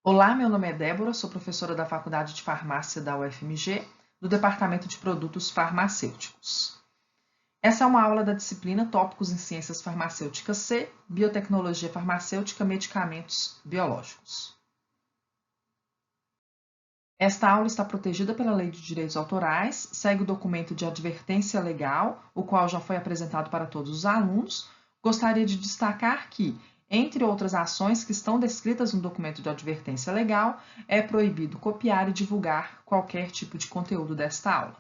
Olá, meu nome é Débora, sou professora da Faculdade de Farmácia da UFMG, do Departamento de Produtos Farmacêuticos. Essa é uma aula da disciplina Tópicos em Ciências Farmacêuticas C, Biotecnologia Farmacêutica, Medicamentos Biológicos. Esta aula está protegida pela Lei de Direitos Autorais, segue o documento de advertência legal, o qual já foi apresentado para todos os alunos. Gostaria de destacar que, entre outras ações que estão descritas no documento de advertência legal, é proibido copiar e divulgar qualquer tipo de conteúdo desta aula.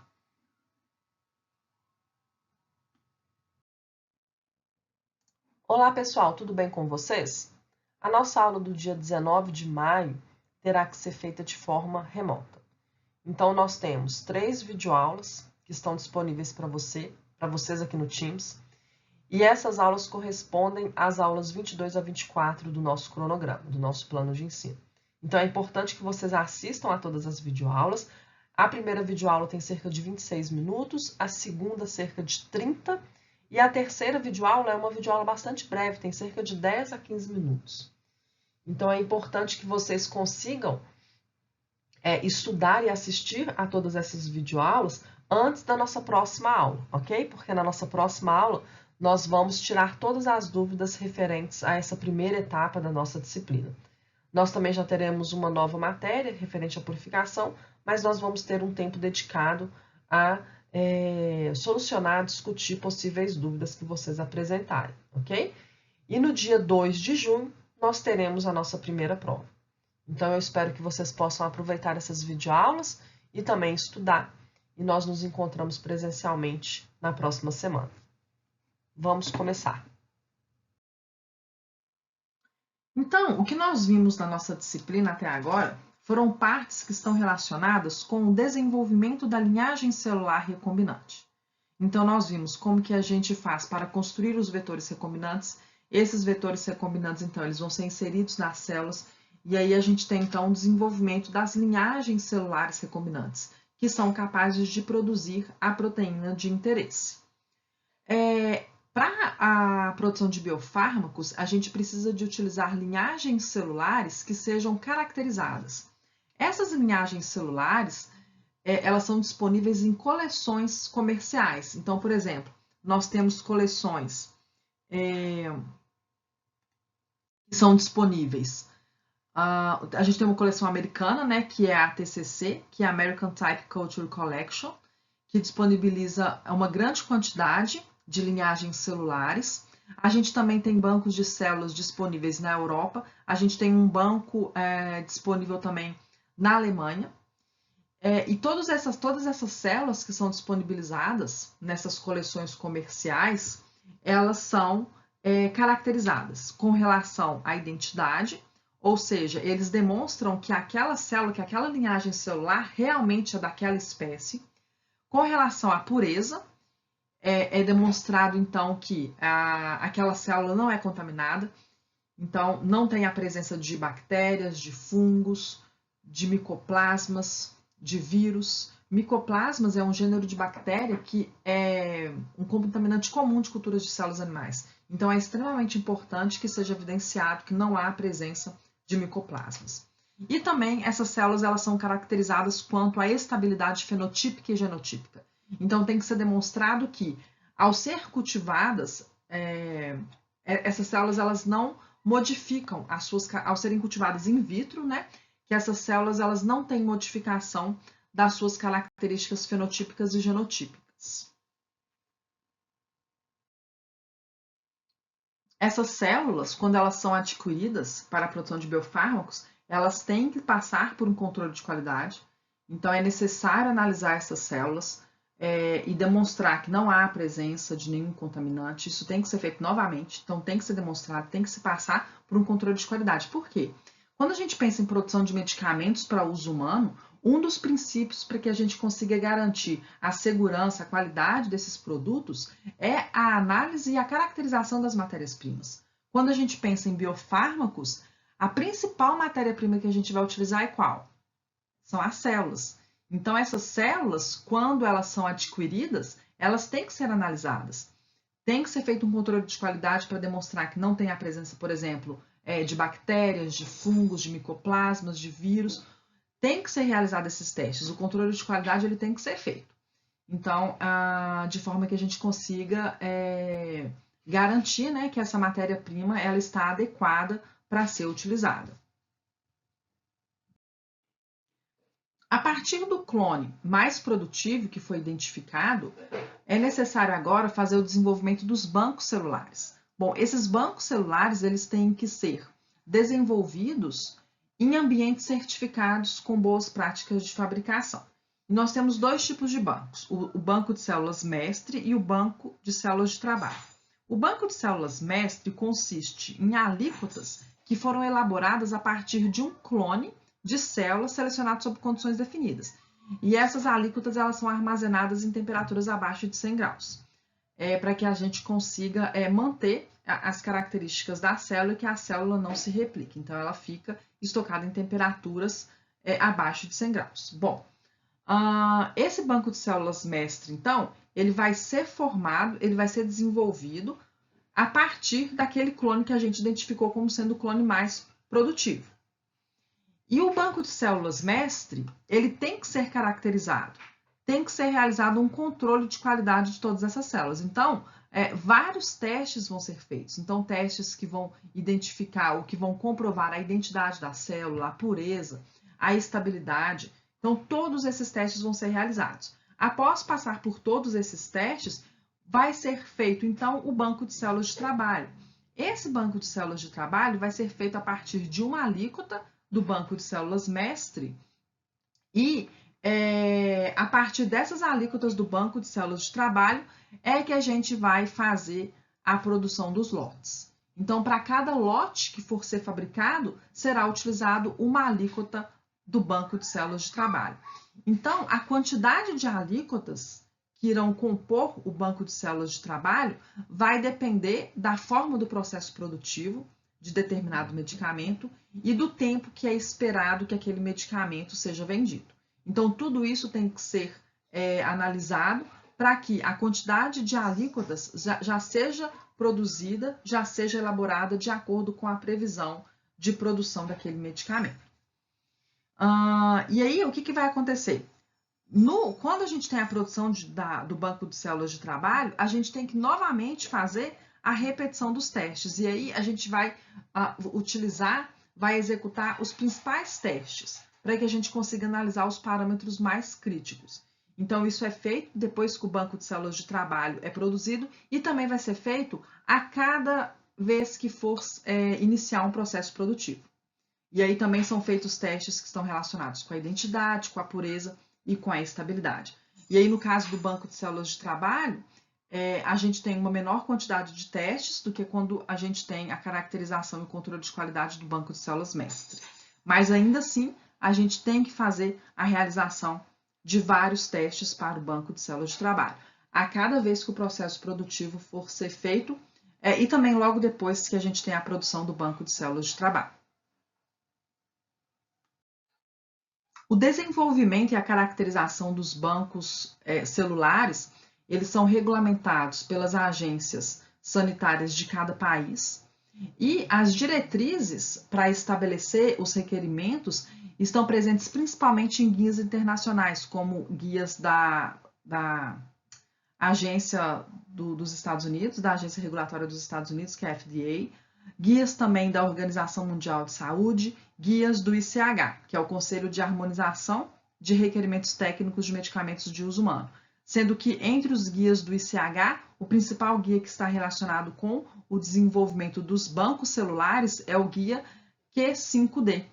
Olá, pessoal, tudo bem com vocês? A nossa aula do dia 19 de maio terá que ser feita de forma remota. Então, nós temos 3 videoaulas que estão disponíveis para vocês aqui no Teams, e essas aulas correspondem às aulas 22 a 24 do nosso cronograma, do nosso plano de ensino. Então, é importante que vocês assistam a todas as videoaulas. A primeira videoaula tem cerca de 26 minutos, a segunda cerca de 30, e a terceira videoaula é uma videoaula bastante breve, tem cerca de 10 a 15 minutos. Então, é importante que vocês consigam estudar e assistir a todas essas videoaulas antes da nossa próxima aula, ok? Porque na nossa próxima aula nós vamos tirar todas as dúvidas referentes a essa primeira etapa da nossa disciplina. Nós também já teremos uma nova matéria referente à purificação, mas nós vamos ter um tempo dedicado a solucionar, discutir possíveis dúvidas que vocês apresentarem, ok? E no dia 2 de junho nós teremos a nossa primeira prova. Então, eu espero que vocês possam aproveitar essas videoaulas e também estudar. E nós nos encontramos presencialmente na próxima semana. Vamos começar. Então, o que nós vimos na nossa disciplina até agora foram partes que estão relacionadas com o desenvolvimento da linhagem celular recombinante. Então, nós vimos como que a gente faz para construir os vetores recombinantes. Esses vetores recombinantes, então, eles vão ser inseridos nas células. E aí a gente tem, então, o desenvolvimento das linhagens celulares recombinantes, que são capazes de produzir a proteína de interesse. Para a produção de biofármacos, a gente precisa de utilizar linhagens celulares que sejam caracterizadas. Essas linhagens celulares, elas são disponíveis em coleções comerciais. Então, por exemplo, nós temos coleções que são disponíveis. A gente tem uma coleção americana, né, que é a ATCC, que é a American Type Culture Collection, que disponibiliza uma grande quantidade de linhagens celulares. A gente também tem bancos de células disponíveis na Europa. A gente tem um banco disponível também na Alemanha. E todas essas células que são disponibilizadas nessas coleções comerciais, elas são caracterizadas com relação à identidade, ou seja, eles demonstram que aquela célula, que aquela linhagem celular realmente é daquela espécie. Com relação à pureza, é demonstrado, então, que aquela célula não é contaminada, então não tem a presença de bactérias, de fungos, de micoplasmas, de vírus. Micoplasmas é um gênero de bactéria que é um contaminante comum de culturas de células animais. Então, é extremamente importante que seja evidenciado que não há presença de micoplasmas. E também essas células elas são caracterizadas quanto à estabilidade fenotípica e genotípica. Então, tem que ser demonstrado que, ao ser cultivadas, essas células elas não modificam ao serem cultivadas in vitro, né? Que essas células elas não têm modificação das suas características fenotípicas e genotípicas. Essas células, quando elas são adquiridas para a produção de biofármacos, elas têm que passar por um controle de qualidade. Então, é necessário analisar essas células e demonstrar que não há a presença de nenhum contaminante. Isso tem que ser feito novamente, então tem que ser demonstrado, tem que se passar por um controle de qualidade. Por quê? Quando a gente pensa em produção de medicamentos para uso humano, um dos princípios para que a gente consiga garantir a segurança, a qualidade desses produtos é a análise e a caracterização das matérias-primas. Quando a gente pensa em biofármacos, a principal matéria-prima que a gente vai utilizar é qual? São as células. Então, essas células, quando elas são adquiridas, elas têm que ser analisadas. Tem que ser feito um controle de qualidade para demonstrar que não tem a presença, por exemplo, de bactérias, de fungos, de micoplasmas, de vírus. Tem que ser realizado esses testes. O controle de qualidade ele tem que ser feito. Então, de forma que a gente consiga garantir, né, que essa matéria-prima ela está adequada para ser utilizada. A partir do clone mais produtivo que foi identificado, é necessário agora fazer o desenvolvimento dos bancos celulares. Bom, esses bancos celulares eles têm que ser desenvolvidos em ambientes certificados com boas práticas de fabricação. Nós temos dois tipos de bancos, o banco de células mestre e o banco de células de trabalho. O banco de células mestre consiste em alíquotas que foram elaboradas a partir de um clone de células selecionadas sob condições definidas. E essas alíquotas elas são armazenadas em temperaturas abaixo de 100 graus, para que a gente consiga manter as características da célula e que a célula não se replique. Então, ela fica estocada em temperaturas abaixo de 100 graus. Bom, esse banco de células mestre, então, ele vai ser formado, ele vai ser desenvolvido a partir daquele clone que a gente identificou como sendo o clone mais produtivo. E o banco de células mestre, ele tem que ser caracterizado, tem que ser realizado um controle de qualidade de todas essas células. Então, vários testes vão ser feitos. Então, testes que vão identificar ou que vão comprovar a identidade da célula, a pureza, a estabilidade. Então, todos esses testes vão ser realizados. Após passar por todos esses testes, vai ser feito, então, o banco de células de trabalho. Esse banco de células de trabalho vai ser feito a partir de uma alíquota do banco de células mestre e a partir dessas alíquotas do banco de células de trabalho é que a gente vai fazer a produção dos lotes. Então, para cada lote que for ser fabricado, será utilizado uma alíquota do banco de células de trabalho. Então, a quantidade de alíquotas que irão compor o banco de células de trabalho vai depender da forma do processo produtivo de determinado medicamento e do tempo que é esperado que aquele medicamento seja vendido. Então, tudo isso tem que ser analisado para que a quantidade de alíquotas já seja produzida, já seja elaborada de acordo com a previsão de produção daquele medicamento. E aí, o que vai acontecer? Quando a gente tem a produção do banco de células de trabalho, a gente tem que novamente fazer a repetição dos testes. E aí a gente vai vai executar os principais testes para que a gente consiga analisar os parâmetros mais críticos. Então, isso é feito depois que o banco de células de trabalho é produzido e também vai ser feito a cada vez que for iniciar um processo produtivo. E aí também são feitos testes que estão relacionados com a identidade, com a pureza e com a estabilidade. E aí, no caso do banco de células de trabalho, a gente tem uma menor quantidade de testes do que quando a gente tem a caracterização e o controle de qualidade do banco de células mestre. Mas ainda assim, a gente tem que fazer a realização de vários testes para o banco de células de trabalho, a cada vez que o processo produtivo for ser feito, e também logo depois que a gente tem a produção do banco de células de trabalho. O desenvolvimento e a caracterização dos bancos celulares, eles são regulamentados pelas agências sanitárias de cada país e as diretrizes para estabelecer os requerimentos estão presentes principalmente em guias internacionais, como guias da agência dos Estados Unidos, da agência regulatória dos Estados Unidos, que é a FDA, guias também da Organização Mundial de Saúde, guias do ICH, que é o Conselho de Harmonização de Requerimentos Técnicos de Medicamentos de Uso Humano, sendo que entre os guias do ICH, o principal guia que está relacionado com o desenvolvimento dos bancos celulares é o guia Q5D,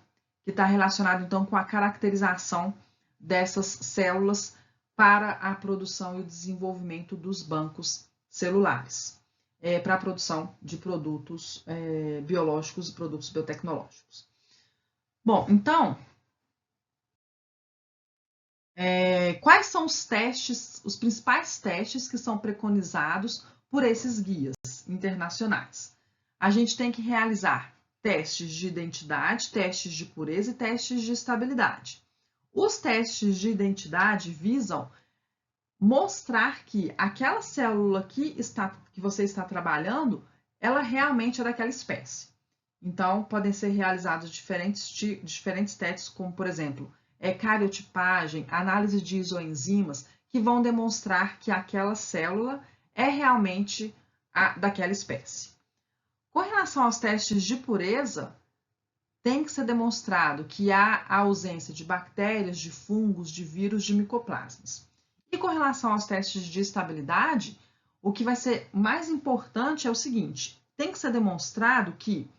que está relacionado então com a caracterização dessas células para a produção e o desenvolvimento dos bancos celulares, para a produção de produtos biológicos e produtos biotecnológicos. Bom, então, quais são os testes, os principais testes que são preconizados por esses guias internacionais? A gente tem que realizar testes de identidade, testes de pureza e testes de estabilidade. Os testes de identidade visam mostrar que aquela célula que você está trabalhando, ela realmente é daquela espécie. Então, podem ser realizados diferentes testes, como, por exemplo, cariotipagem, análise de isoenzimas, que vão demonstrar que aquela célula é realmente daquela espécie. Com relação aos testes de pureza, tem que ser demonstrado que há a ausência de bactérias, de fungos, de vírus, de micoplasmas. E com relação aos testes de estabilidade, o que vai ser mais importante é o seguinte: tem que ser demonstrado que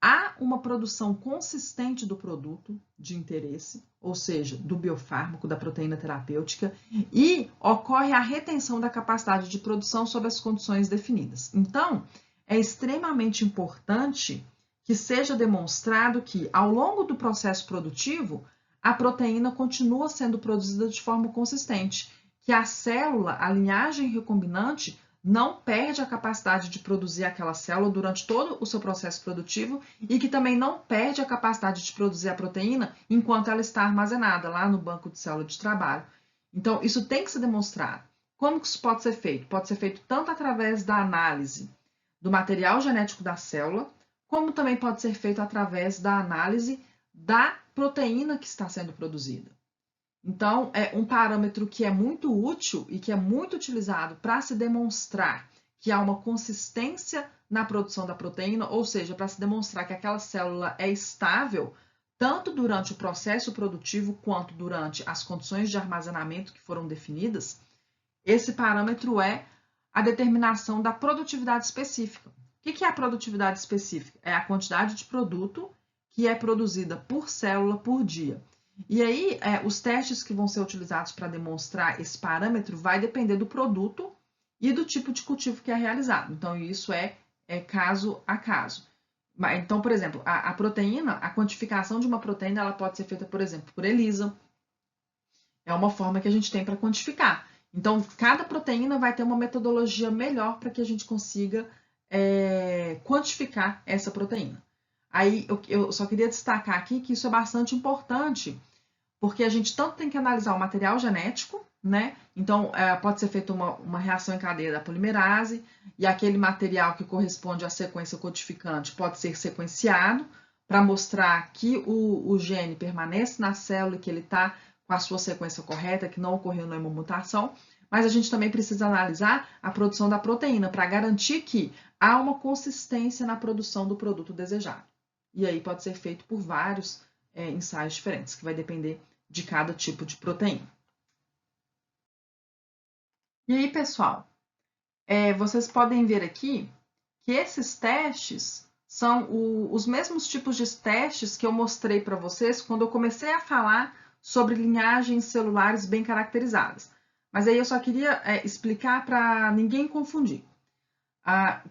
há uma produção consistente do produto de interesse, ou seja, do biofármaco, da proteína terapêutica, e ocorre a retenção da capacidade de produção sob as condições definidas. Então, é extremamente importante que seja demonstrado que, ao longo do processo produtivo, a proteína continua sendo produzida de forma consistente, que a célula, a linhagem recombinante, não perde a capacidade de produzir aquela célula durante todo o seu processo produtivo e que também não perde a capacidade de produzir a proteína enquanto ela está armazenada lá no banco de célula de trabalho. Então, isso tem que ser demonstrado. Como que isso pode ser feito? Pode ser feito tanto através da análise do material genético da célula, como também pode ser feito através da análise da proteína que está sendo produzida. Então, é um parâmetro que é muito útil e que é muito utilizado para se demonstrar que há uma consistência na produção da proteína, ou seja, para se demonstrar que aquela célula é estável, tanto durante o processo produtivo quanto durante as condições de armazenamento que foram definidas. Esse parâmetro é a determinação da produtividade específica. O que é a produtividade específica? É a quantidade de produto que é produzida por célula por dia. E aí, os testes que vão ser utilizados para demonstrar esse parâmetro vai depender do produto e do tipo de cultivo que é realizado. Então, isso é caso a caso. Então, por exemplo, a proteína, a quantificação de uma proteína, ela pode ser feita, por exemplo, por ELISA. É uma forma que a gente tem para quantificar. Então, cada proteína vai ter uma metodologia melhor para que a gente consiga quantificar essa proteína. Aí eu só queria destacar aqui que isso é bastante importante, porque a gente tanto tem que analisar o material genético, né? Então, pode ser feita uma reação em cadeia da polimerase, e aquele material que corresponde à sequência codificante pode ser sequenciado para mostrar que o gene permanece na célula e que ele está com a sua sequência correta, que não ocorreu nenhuma mutação. Mas a gente também precisa analisar a produção da proteína para garantir que há uma consistência na produção do produto desejado. E aí pode ser feito por vários ensaios diferentes, que vai depender de cada tipo de proteína. E aí, pessoal, vocês podem ver aqui que esses testes são os mesmos tipos de testes que eu mostrei para vocês quando eu comecei a falar sobre linhagens celulares bem caracterizadas. Mas aí eu só queria explicar para ninguém confundir.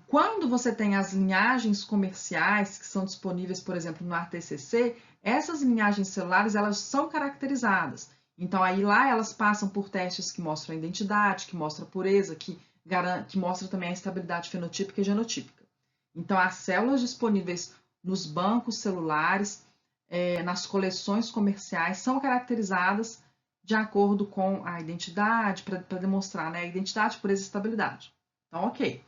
Quando você tem as linhagens comerciais que são disponíveis, por exemplo, no ATCC, essas linhagens celulares elas são caracterizadas. Então, aí lá elas passam por testes que mostram a identidade, que mostram a pureza, que mostram também a estabilidade fenotípica e genotípica. Então, as células disponíveis nos bancos celulares, nas coleções comerciais, são caracterizadas de acordo com a identidade, para demonstrar, né, a identidade, pureza e estabilidade. Então, ok.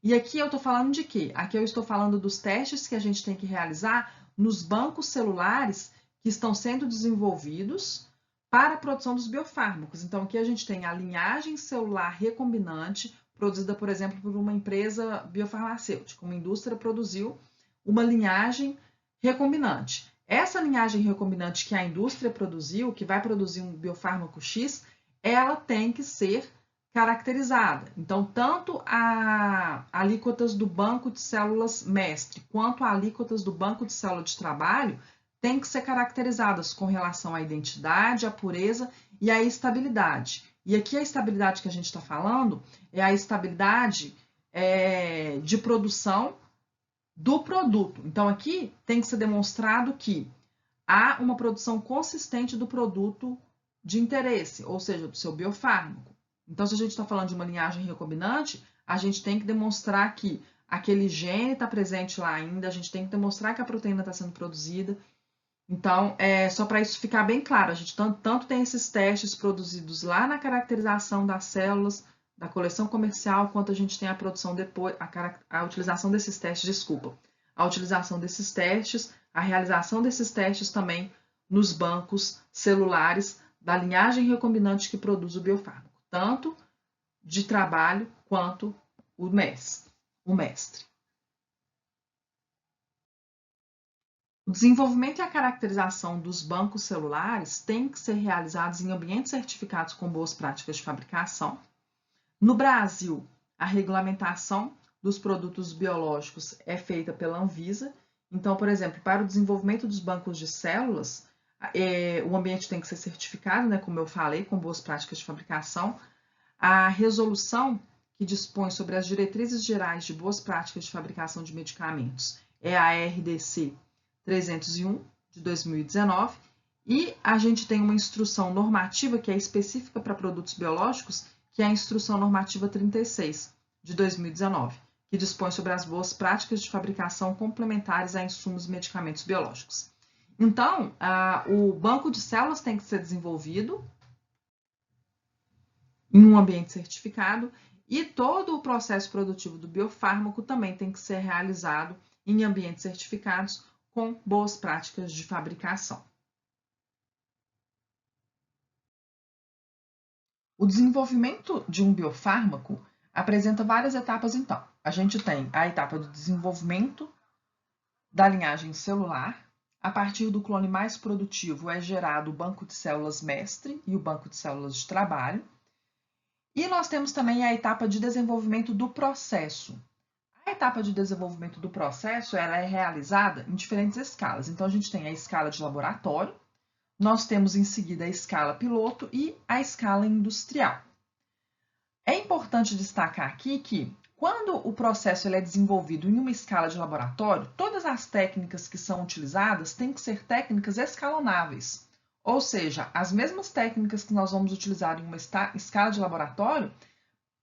E aqui eu estou falando de quê? Aqui eu estou falando dos testes que a gente tem que realizar nos bancos celulares que estão sendo desenvolvidos para a produção dos biofármacos. Então, aqui a gente tem a linhagem celular recombinante, produzida, por exemplo, por uma empresa biofarmacêutica. Uma indústria produziu uma linhagem recombinante. Essa linhagem recombinante que a indústria produziu, que vai produzir um biofármaco X, ela tem que ser caracterizada. Então, tanto as alíquotas do banco de células mestre quanto as alíquotas do banco de célula de trabalho têm que ser caracterizadas com relação à identidade, à pureza e à estabilidade. E aqui a estabilidade que a gente está falando é a estabilidade de produção do produto. Então, aqui tem que ser demonstrado que há uma produção consistente do produto de interesse, ou seja, do seu biofármaco. Então, se a gente está falando de uma linhagem recombinante, a gente tem que demonstrar que aquele gene está presente lá ainda, a gente tem que demonstrar que a proteína está sendo produzida. Então, só para isso ficar bem claro, a gente tanto tem esses testes produzidos lá na caracterização das células, da coleção comercial, quanto a gente tem a produção depois, a utilização desses testes, a utilização desses testes, a realização desses testes também nos bancos celulares da linhagem recombinante que produz o biofármaco, tanto de trabalho quanto o mestre. O desenvolvimento e a caracterização dos bancos celulares têm que ser realizados em ambientes certificados com boas práticas de fabricação. No Brasil, a regulamentação dos produtos biológicos é feita pela Anvisa. Então, por exemplo, para o desenvolvimento dos bancos de células, o ambiente tem que ser certificado, né, como eu falei, com boas práticas de fabricação. A resolução que dispõe sobre as diretrizes gerais de boas práticas de fabricação de medicamentos é a RDC 301, de 2019, e a gente tem uma instrução normativa que é específica para produtos biológicos, que é a Instrução Normativa 36, de 2019, que dispõe sobre as boas práticas de fabricação complementares a insumos e medicamentos biológicos. Então, o banco de células tem que ser desenvolvido em um ambiente certificado e todo o processo produtivo do biofármaco também tem que ser realizado em ambientes certificados com boas práticas de fabricação. O desenvolvimento de um biofármaco apresenta várias etapas, então. A gente tem a etapa do desenvolvimento da linhagem celular. A partir do clone mais produtivo é gerado o banco de células mestre e o banco de células de trabalho. E nós temos também a etapa de desenvolvimento do processo. A etapa de desenvolvimento do processo ela é realizada em diferentes escalas. Então, a gente tem a escala de laboratório, nós temos em seguida a escala piloto e a escala industrial. É importante destacar aqui que, quando o processo é desenvolvido em uma escala de laboratório, todas as técnicas que são utilizadas têm que ser técnicas escalonáveis. Ou seja, as mesmas técnicas que nós vamos utilizar em uma escala de laboratório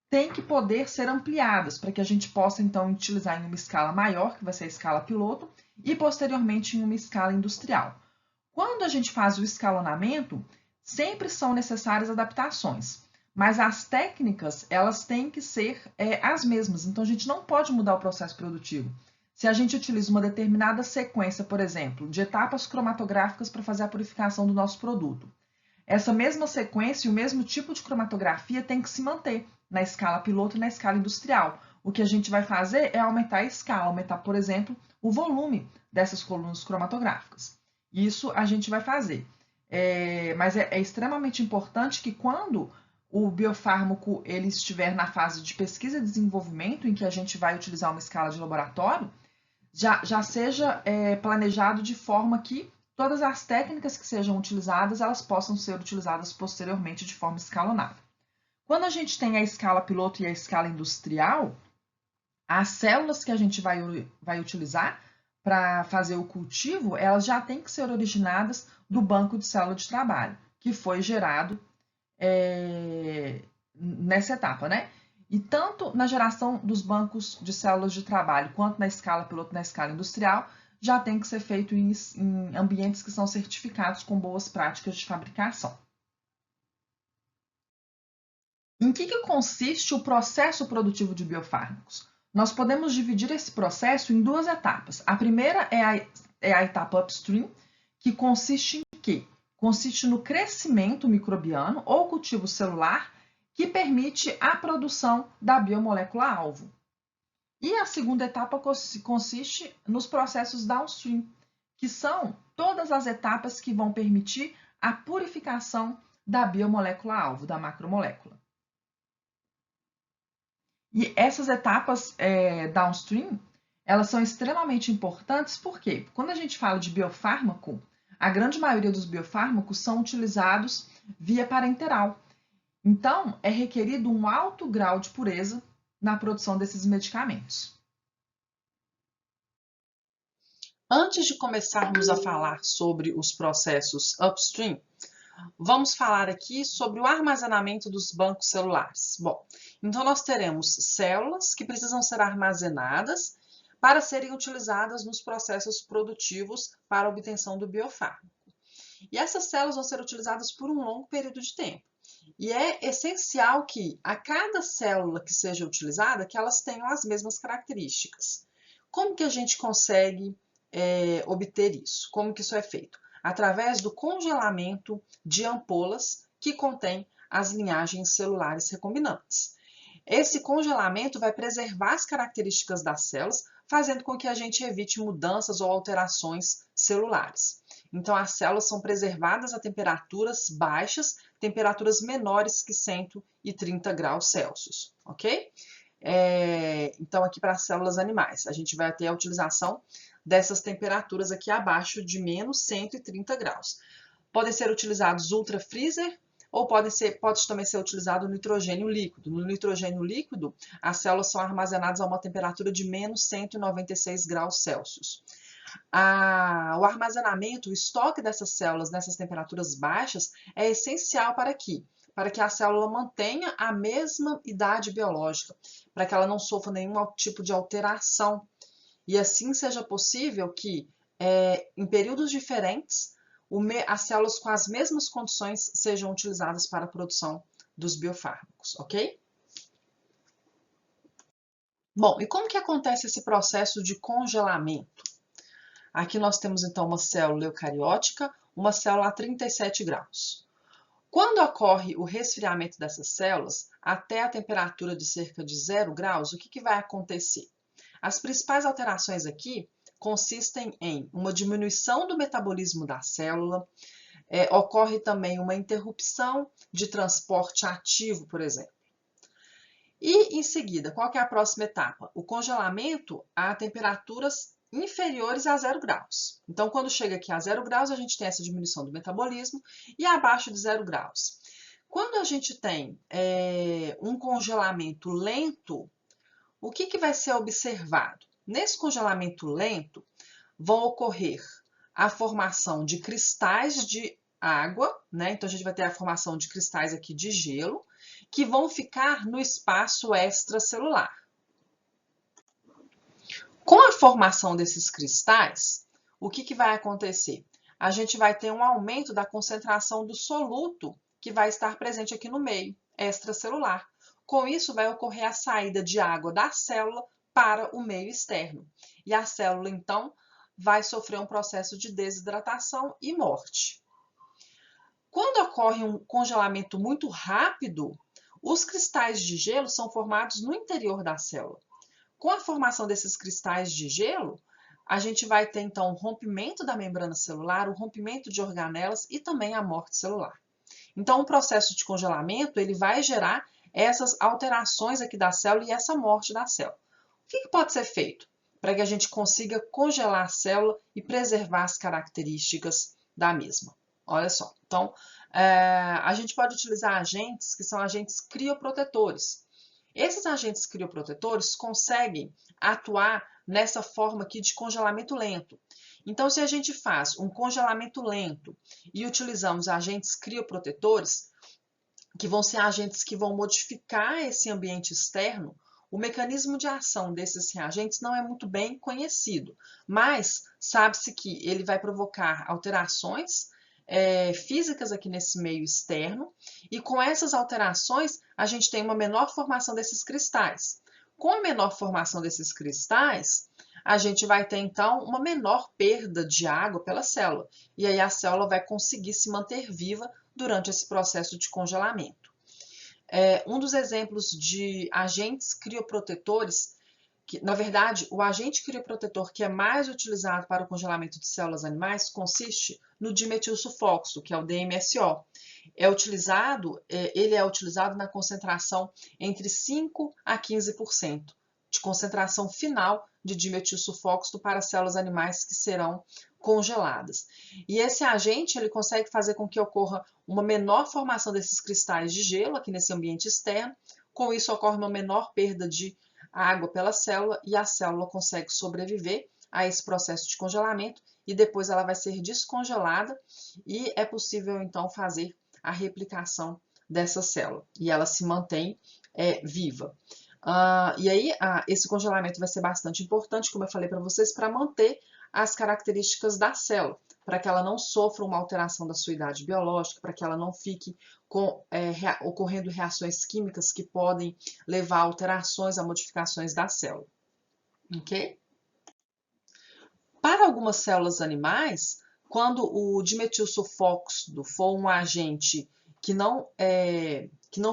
têm que poder ser ampliadas para que a gente possa, então, utilizar em uma escala maior, que vai ser a escala piloto, e posteriormente em uma escala industrial. Quando a gente faz o escalonamento, sempre são necessárias adaptações, mas as técnicas, elas têm que ser as mesmas, então a gente não pode mudar o processo produtivo. Se a gente utiliza uma determinada sequência, por exemplo, de etapas cromatográficas para fazer a purificação do nosso produto, essa mesma sequência e o mesmo tipo de cromatografia tem que se manter na escala piloto e na escala industrial. O que a gente vai fazer é aumentar a escala, aumentar, por exemplo, o volume dessas colunas cromatográficas. Isso a gente vai fazer. Mas é extremamente importante que quando o biofármaco ele estiver na fase de pesquisa e desenvolvimento, em que a gente vai utilizar uma escala de laboratório, já seja planejado de forma que todas as técnicas que sejam utilizadas, elas possam ser utilizadas posteriormente de forma escalonável. Quando a gente tem a escala piloto e a escala industrial, as células que a gente vai utilizar para fazer o cultivo, elas já têm que ser originadas do banco de célula de trabalho, que foi gerado nessa etapa, né? E tanto na geração dos bancos de células de trabalho, quanto na escala piloto e na escala industrial, já tem que ser feito em ambientes que são certificados com boas práticas de fabricação. Em que consiste o processo produtivo de biofármacos? Nós podemos dividir esse processo em duas etapas. A primeira é a etapa upstream, que consiste em quê? Consiste no crescimento microbiano ou cultivo celular que permite a produção da biomolécula-alvo. E a segunda etapa consiste nos processos downstream, que são todas as etapas que vão permitir a purificação da biomolécula-alvo, da macromolécula. E essas etapas downstream, elas são extremamente importantes porque, quando a gente fala de biofármaco, a grande maioria dos biofármacos são utilizados via parenteral. Então, é requerido um alto grau de pureza na produção desses medicamentos. Antes de começarmos a falar sobre os processos upstream, vamos falar aqui sobre o armazenamento dos bancos celulares. Bom, então nós teremos células que precisam ser armazenadas para serem utilizadas nos processos produtivos para a obtenção do biofármaco. E essas células vão ser utilizadas por um longo período de tempo. E é essencial que a cada célula que seja utilizada, que elas tenham as mesmas características. Como que a gente consegue obter isso? Como que isso é feito? Através do congelamento de ampolas que contêm as linhagens celulares recombinantes. Esse congelamento vai preservar as características das células, fazendo com que a gente evite mudanças ou alterações celulares. Então, as células são preservadas a temperaturas baixas, temperaturas menores que 130 graus Celsius, ok? Então, aqui para as células animais, a gente vai ter a utilização dessas temperaturas aqui abaixo de menos 130 graus. Podem ser utilizados ultra-freezer, ou pode também ser utilizado o nitrogênio líquido. No nitrogênio líquido, as células são armazenadas a uma temperatura de menos 196 graus Celsius. O armazenamento, o estoque dessas células nessas temperaturas baixas é essencial para que a célula mantenha a mesma idade biológica, para que ela não sofra nenhum tipo de alteração. E assim seja possível que, em períodos diferentes, as células com as mesmas condições sejam utilizadas para a produção dos biofármacos, ok? Bom, e como que acontece esse processo de congelamento? Aqui nós temos então uma célula eucariótica, uma célula a 37 graus. Quando ocorre o resfriamento dessas células até a temperatura de cerca de 0 graus, o que vai acontecer? As principais alterações aqui consistem em uma diminuição do metabolismo da célula, ocorre também uma interrupção de transporte ativo, por exemplo. E, em seguida, qual que é a próxima etapa? O congelamento a temperaturas inferiores a 0 graus. Então, quando chega aqui a 0 graus, a gente tem essa diminuição do metabolismo e abaixo de 0 graus. Quando a gente tem um congelamento lento, o que vai ser observado? Nesse congelamento lento, vão ocorrer a formação de cristais de água, né? Então, a gente vai ter a formação de cristais aqui de gelo, que vão ficar no espaço extracelular. Com a formação desses cristais, o que vai acontecer? A gente vai ter um aumento da concentração do soluto que vai estar presente aqui no meio, extracelular. Com isso, vai ocorrer a saída de água da célula para o meio externo. E a célula, então, vai sofrer um processo de desidratação e morte. Quando ocorre um congelamento muito rápido, os cristais de gelo são formados no interior da célula. Com a formação desses cristais de gelo, a gente vai ter, então, o rompimento da membrana celular, o rompimento de organelas e também a morte celular. Então, o processo de congelamento ele vai gerar essas alterações aqui da célula e essa morte da célula. O que pode ser feito para que a gente consiga congelar a célula e preservar as características da mesma? Olha só, então, a gente pode utilizar agentes que são agentes crioprotetores. Esses agentes crioprotetores conseguem atuar nessa forma aqui de congelamento lento. Então, se a gente faz um congelamento lento e utilizamos agentes crioprotetores, que vão ser agentes que vão modificar esse ambiente externo, o mecanismo de ação desses reagentes não é muito bem conhecido, mas sabe-se que ele vai provocar alterações físicas aqui nesse meio externo, e com essas alterações a gente tem uma menor formação desses cristais. Com a menor formação desses cristais, a gente vai ter então uma menor perda de água pela célula, e aí a célula vai conseguir se manter viva durante esse processo de congelamento. Um dos exemplos de agentes crioprotetores, na verdade, o agente crioprotetor que é mais utilizado para o congelamento de células animais consiste no dimetilsulfóxido, que é o DMSO. Ele é utilizado na concentração entre 5% a 15% de concentração final de dimetilsulfóxido para células animais que serão congeladas. E esse agente ele consegue fazer com que ocorra uma menor formação desses cristais de gelo aqui nesse ambiente externo. Com isso, ocorre uma menor perda de água pela célula e a célula consegue sobreviver a esse processo de congelamento e depois ela vai ser descongelada e é possível então fazer a replicação dessa célula e ela se mantém viva. E aí esse congelamento vai ser bastante importante, como eu falei para vocês, para manter as características da célula, para que ela não sofra uma alteração da sua idade biológica, para que ela não fique ocorrendo reações químicas que podem levar a alterações, a modificações da célula. Ok? Para algumas células animais, quando o dimetilsulfóxido for um agente que não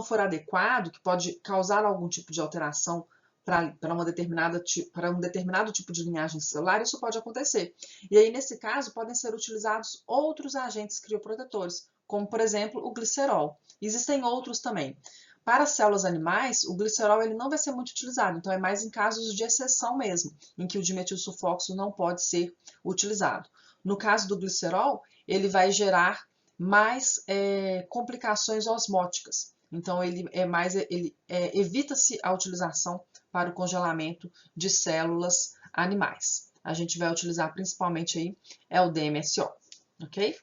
for adequado, que pode causar algum tipo de alteração para um determinado tipo de linhagem celular, isso pode acontecer. E aí, nesse caso, podem ser utilizados outros agentes crioprotetores, como, por exemplo, o glicerol. Existem outros também. Para células animais, o glicerol ele não vai ser muito utilizado, então é mais em casos de exceção mesmo, em que o dimetilsulfóxido não pode ser utilizado. No caso do glicerol, ele vai gerar mais complicações osmóticas. Então, evita-se a utilização para o congelamento de células animais. A gente vai utilizar principalmente aí o DMSO, ok?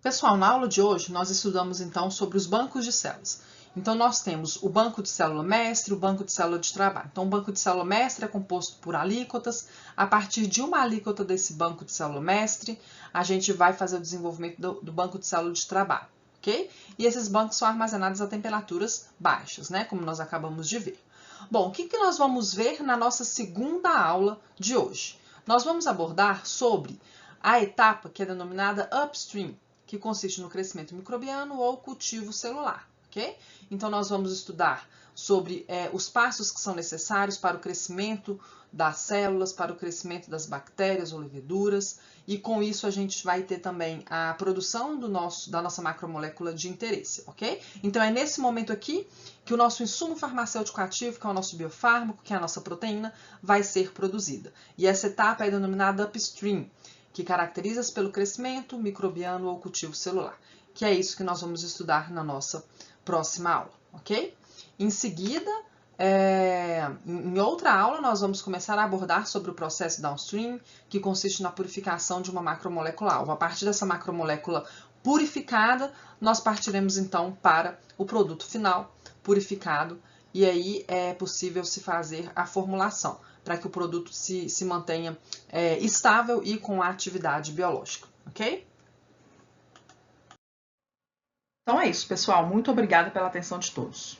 Pessoal, na aula de hoje nós estudamos então sobre os bancos de células. Então nós temos o banco de célula mestre e o banco de célula de trabalho. Então o banco de célula mestre é composto por alíquotas. A partir de uma alíquota desse banco de célula mestre, a gente vai fazer o desenvolvimento do banco de célula de trabalho, ok? E esses bancos são armazenados a temperaturas baixas, né? Como nós acabamos de ver. Bom, o que nós vamos ver na nossa segunda aula de hoje? Nós vamos abordar sobre a etapa que é denominada upstream, que consiste no crescimento microbiano ou cultivo celular, ok? Então, nós vamos estudar sobre os passos que são necessários para o crescimento das células, para o crescimento das bactérias ou leveduras, e com isso a gente vai ter também a produção da nossa macromolécula de interesse, ok? Então, é nesse momento aqui que o nosso insumo farmacêutico ativo, que é o nosso biofármaco, que é a nossa proteína, vai ser produzida. E essa etapa é denominada upstream, que caracteriza-se pelo crescimento microbiano ou cultivo celular, que é isso que nós vamos estudar na nossa próxima aula, ok? Em seguida, em outra aula, nós vamos começar a abordar sobre o processo downstream, que consiste na purificação de uma macromolécula alvo. A partir dessa macromolécula purificada, nós partiremos então para o produto final purificado, e aí é possível se fazer a formulação, para que o produto se mantenha estável e com a atividade biológica, ok? Então é isso, pessoal. Muito obrigada pela atenção de todos.